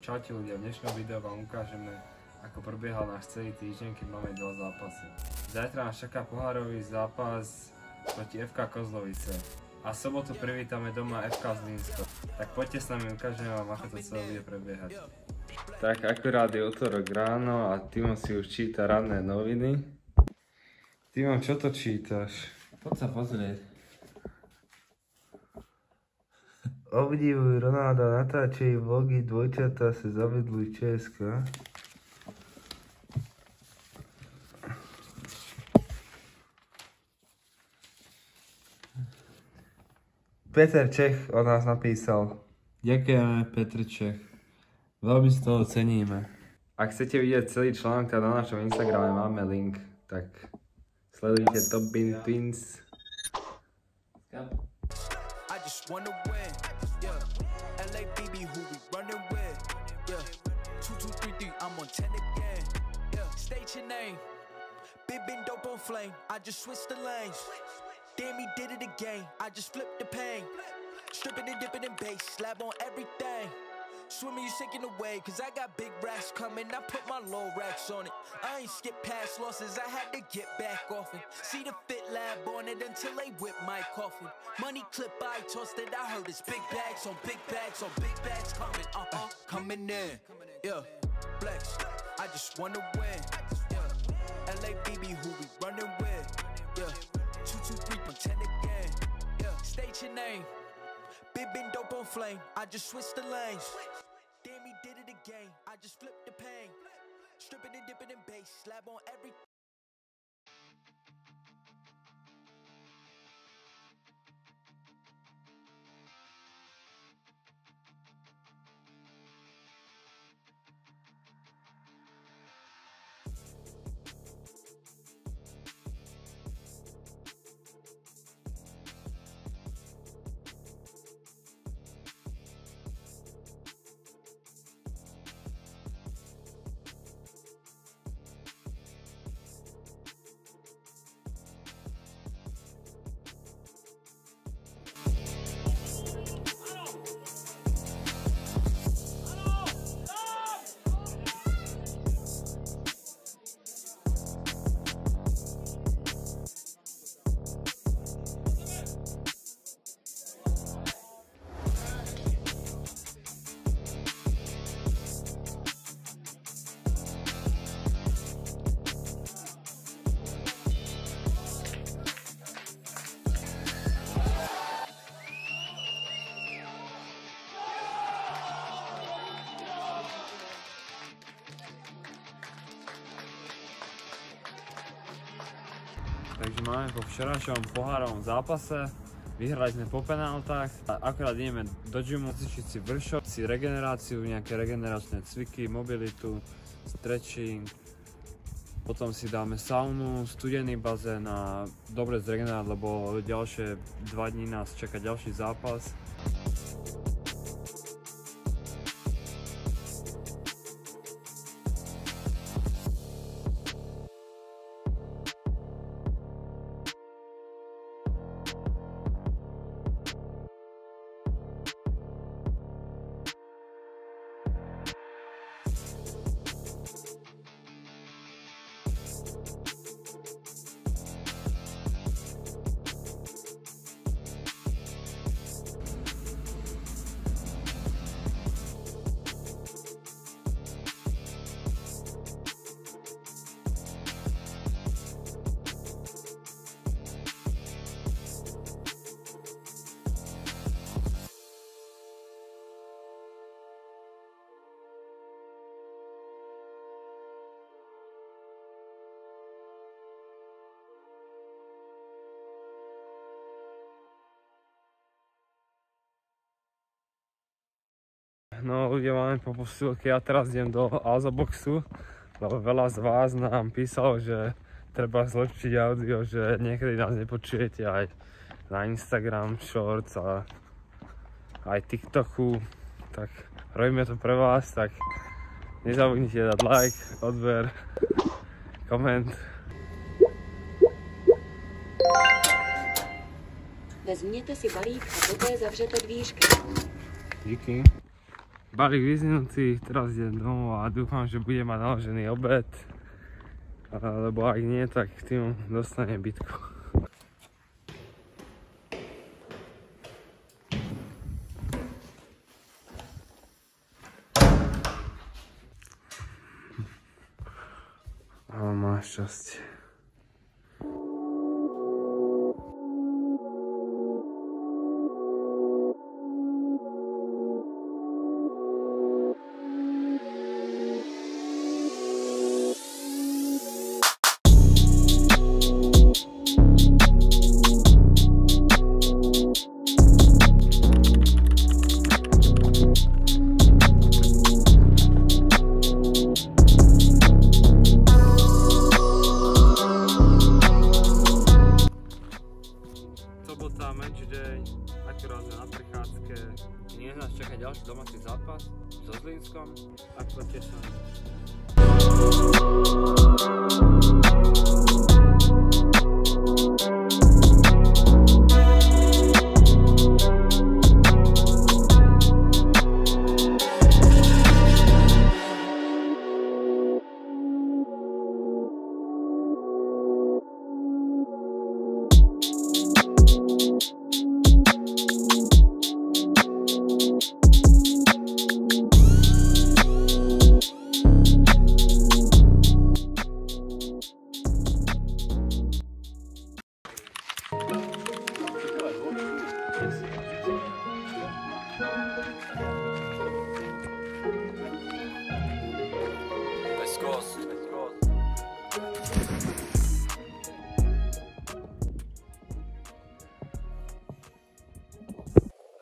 Čaute ľudia, v dnešnom videu vám ukážeme, ako prebiehal náš celý týždeň, keď máme 2 zápasy. Zajtra nás čaká pohárový zápas proti FK Kozlovice a v sobotu privítame doma FK Zlínsko. Tak poďte s nami, ukážeme vám, ako to celé bude prebiehať. Tak akurát je utorok ráno a Timo si už číta ranné noviny. Timo, čo to čítaš? Poď sa pozrieť. Obdivuj Ronalda, natáčají vlogy, dvojčatá se zavedli Česka. Peter Čech o nás napísal. Ďakujeme, Petr Čech. Veľmi si toho ceníme. Ak chcete vidieť celý článok, tak na našom Instagrame máme link, tak sledujte Top Bin Twins. Big been dope on flame, I just switched the lanes. Damn, he did it again, I just flipped the pain. Stripping and dipping in bass, slab on everything. Swimming, you sinking away, cause I got big racks coming. I put my low racks on it. I ain't skip past losses, I had to get back off it. See the Fit Lab on it until they whip my coffin. Money clip, I tossed it, I heard it's big bags on big bags on big bags coming. Coming in, yeah, flex. I just wanna win, yeah. LA BB, who we running with, yeah. 223, pretend again, yeah. State your name. Big been dope on flame, I just switched the lanes. Damn, he did it again, I just flipped the pain. Stripping and dipping in bass, slab on everything. Takže máme po včerajšom pohárovom zápase, vyhrali sme po penáltach a akorát ideme do gymu cvičiť si vršok, si regeneráciu, nejaké regeneračné cviky, mobilitu, stretching, potom si dáme saunu, studený bazén a dobre zregenerovať, lebo ďalšie 2 dní nás čaká ďalší zápas. No ľudia, máme po posilke, ja teraz idem do Alzaboxu, lebo veľa z vás nám písalo, že treba zlepšiť audio, že niekedy nás nepočujete aj na Instagram, Shorts a aj TikToku, tak robíme to pre vás, tak nezabudnite dať like, odber, koment. Vezměte si balík a poté zavřete dvířky. Díky. Balík vyzvinutý, teraz idem domov a dúfam, že bude mať naložený obed. Lebo ak nie, tak tým dostane bitku. Ale máš šťastie. Sobota, match day, akurát sme na prechádzke. Dnes nás čaká ďalší domáci zápas so Zlínskom, tak poďte sa.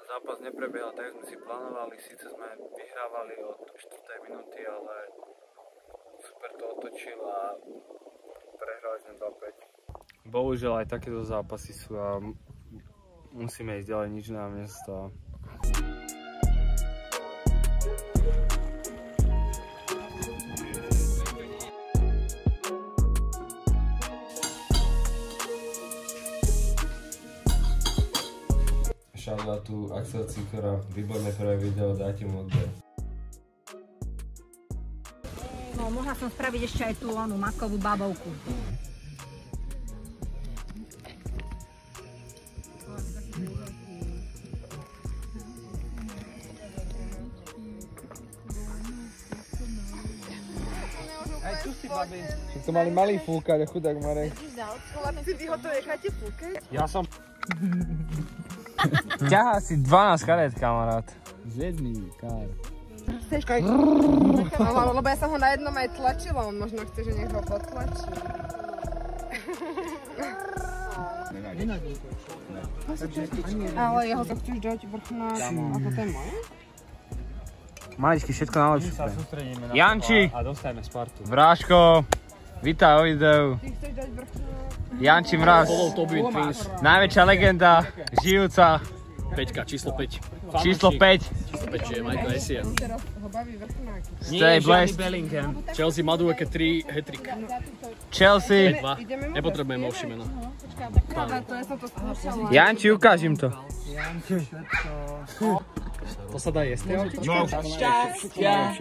Zápas neprebiehal tak, sme si plánovali, síce sme vyhrávali od 4. minúty, ale super to otočil a prehrali sme 2-5. Bohužiaľ aj takéto zápasy sú a musíme ísť ďalej, nič nám nestáva. Shoutoutu Axel Cikora, výborné prvé video, dajte mu odber. No, mohla som spraviť ešte aj tú onú makovú babovku. Aj tu si, babi. To mali malý fúkať, chudák Marek. Chlapci, vy ho to necháte fúkať? Ja som... Ťahá si 12 karet, kamarát. Zjedný kár. Chceš kaj? Lebo ja som ho na jednom aj tlačila, on možno chce, že nech ho potlačí. Ale jeho to chceš dať vrchnáč a toto je moje? Maličky, všetko najlepšie. Janči! A dostajeme Spartu. Vráško, vítaj o videu. Ty chceš dať vrchnáč? Janči Mraz, najväčšia legenda, žijúca. Peťka, číslo 5. Číslo 5. Číslo 5 je Michael Essien. Teraz ho baví vrchnáky. Stay blessed. Chelsea Madueke 3, hat-trick. Chelsea. 2. Nepotrebujeme ovšie mena. Ale to ja som to skúšala. Janči, ukáž im to. To sa dá jesť. No, šťastia.